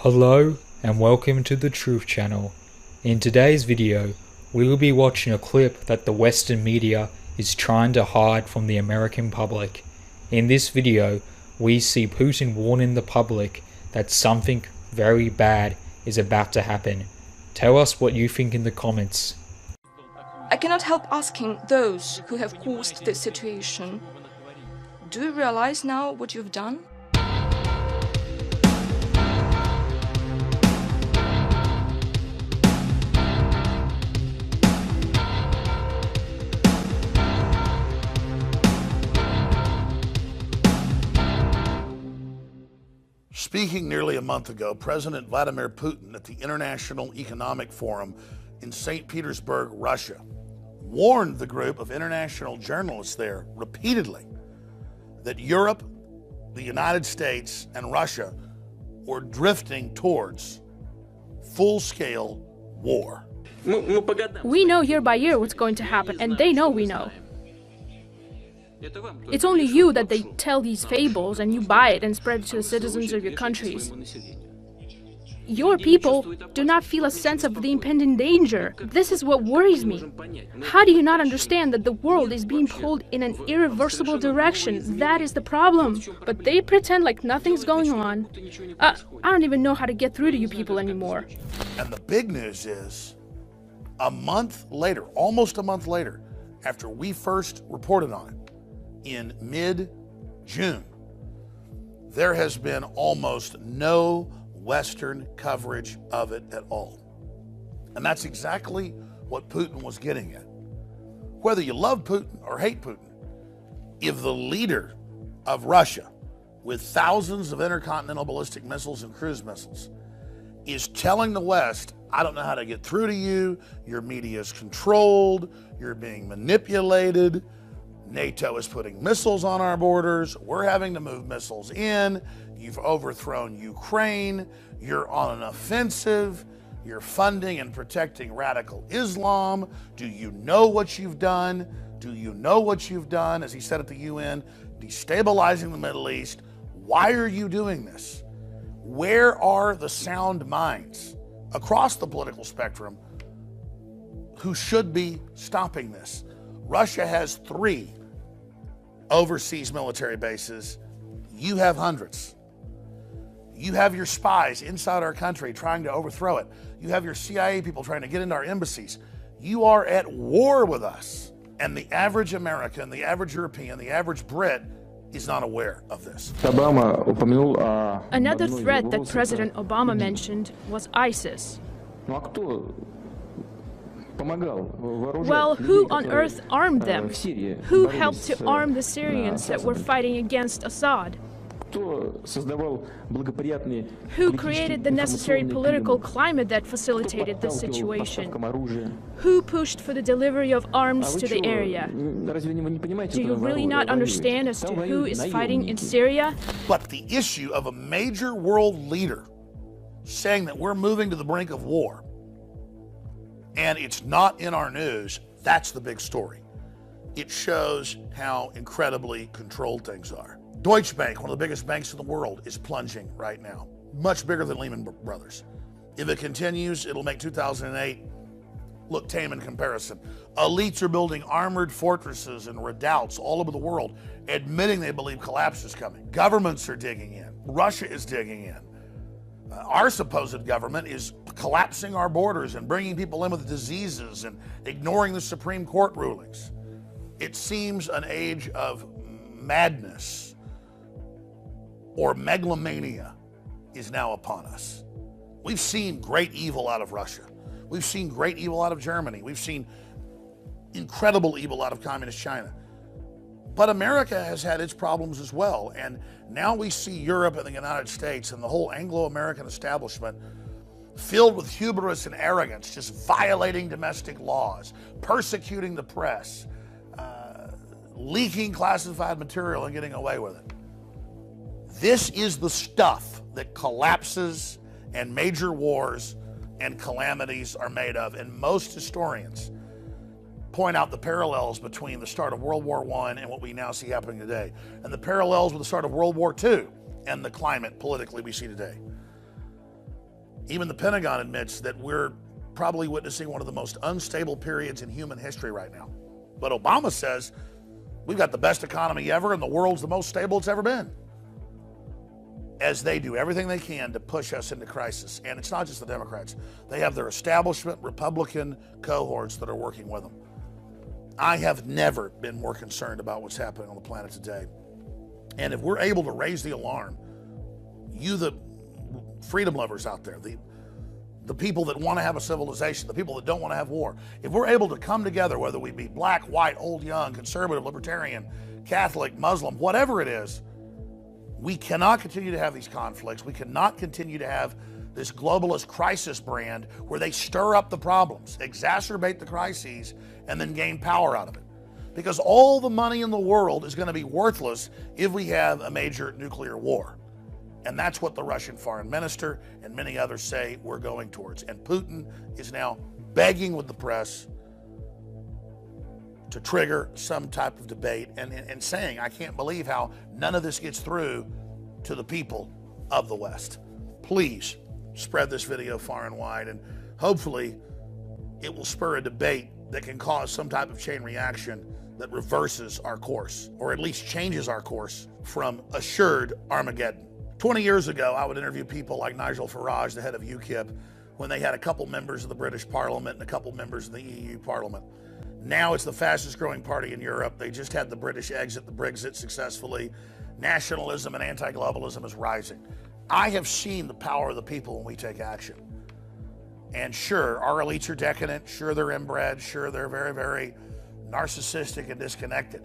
Hello and welcome to the Truth Channel. In today's video, we will be watching a clip that the Western media is trying to hide from the American public. In this video, we see Putin warning the public that something very bad is about to happen. Tell us what you think in the comments. I cannot help asking those who have caused this situation, do you realize now what you've done? Speaking nearly a month ago, President Vladimir Putin at the International Economic Forum in St. Petersburg, Russia, warned the group of international journalists there repeatedly that Europe, the United States, and Russia were drifting towards full-scale war. We know year by year what's going to happen, and they know we know. It's only you that they tell these fables and you buy it and spread it to the citizens of your countries. Your people do not feel a sense of the impending danger. This is what worries me. How do you not understand that the world is being pulled in an irreversible direction? That is the problem. But they pretend like nothing's going on. I don't even know how to get through to you people anymore. And the big news is, a month later, almost a month later, after we first reported on it, in mid-June, there has been almost no Western coverage of it at all. And that's exactly what Putin was getting at. Whether you love Putin or hate Putin, if the leader of Russia, with thousands of intercontinental ballistic missiles and cruise missiles, is telling the West, I don't know how to get through to you, your media is controlled, you're being manipulated, NATO is putting missiles on our borders, we're having to move missiles in, you've overthrown Ukraine, you're on an offensive, you're funding and protecting radical Islam, do you know what you've done? Do you know what you've done, as he said at the UN, destabilizing the Middle East? Why are you doing this? Where are the sound minds across the political spectrum who should be stopping this? Russia has 3 overseas military bases. You have hundreds. You have your spies inside our country trying to overthrow it. You have your CIA people trying to get into our embassies. You are at war with us. And the average American, the average European, the average Brit is not aware of this. Another threat that President Obama mentioned was ISIS. Well, who on earth armed them? Who helped to arm the Syrians that were fighting against Assad? Who created the necessary political climate that facilitated this situation? Who pushed for the delivery of arms to the area? Do you really not understand as to who is fighting in Syria? But the issue of a major world leader saying that we're moving to the brink of war, and it's not in our news, that's the big story. It shows how incredibly controlled things are. Deutsche Bank, one of the biggest banks in the world, is plunging right now. Much bigger than Lehman Brothers. If it continues, it'll make 2008 look tame in comparison. Elites are building armored fortresses and redoubts all over the world, admitting they believe collapse is coming. Governments are digging in. Russia is digging in. Our supposed government is collapsing our borders and bringing people in with diseases and ignoring the Supreme Court rulings. It seems an age of madness or megalomania is now upon us. We've seen great evil out of Russia. We've seen great evil out of Germany. We've seen incredible evil out of communist China. But America has had its problems as well. And now we see Europe and the United States and the whole Anglo-American establishment filled with hubris and arrogance, just violating domestic laws, persecuting the press, leaking classified material and getting away with it. This is the stuff that collapses and major wars and calamities are made of. And most historians point out the parallels between the start of World War I and what we now see happening today, and the parallels with the start of World War II and the climate politically we see today. Even the Pentagon admits that we're probably witnessing one of the most unstable periods in human history right now. But Obama says we've got the best economy ever and the world's the most stable it's ever been. As they do everything they can to push us into crisis. And it's not just the Democrats. They have their establishment Republican cohorts that are working with them. I have never been more concerned about what's happening on the planet today. And if we're able to raise the alarm, you, the freedom lovers out there, the people that want to have a civilization, the people that don't want to have war, if we're able to come together, whether we be black, white, old, young, conservative, libertarian, Catholic, Muslim, whatever it is, we cannot continue to have these conflicts. We cannot continue to have this globalist crisis brand where they stir up the problems, exacerbate the crises, and then gain power out of it. Because all the money in the world is going to be worthless if we have a major nuclear war. And that's what the Russian foreign minister and many others say we're going towards. And Putin is now begging with the press to trigger some type of debate and saying, I can't believe how none of this gets through to the people of the West. Please spread this video far and wide, and hopefully it will spur a debate that can cause some type of chain reaction that reverses our course, or at least changes our course from assured Armageddon. 20 years ago, I would interview people like Nigel Farage, the head of UKIP, when they had a couple members of the British Parliament and a couple members of the EU Parliament. Now it's the fastest growing party in Europe. They just had the British exit the Brexit successfully. Nationalism and anti-globalism is rising. I have seen the power of the people when we take action. And sure, our elites are decadent. Sure, they're inbred. Sure, they're very, very narcissistic and disconnected.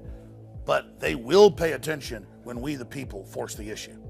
But they will pay attention when we, the people, force the issue.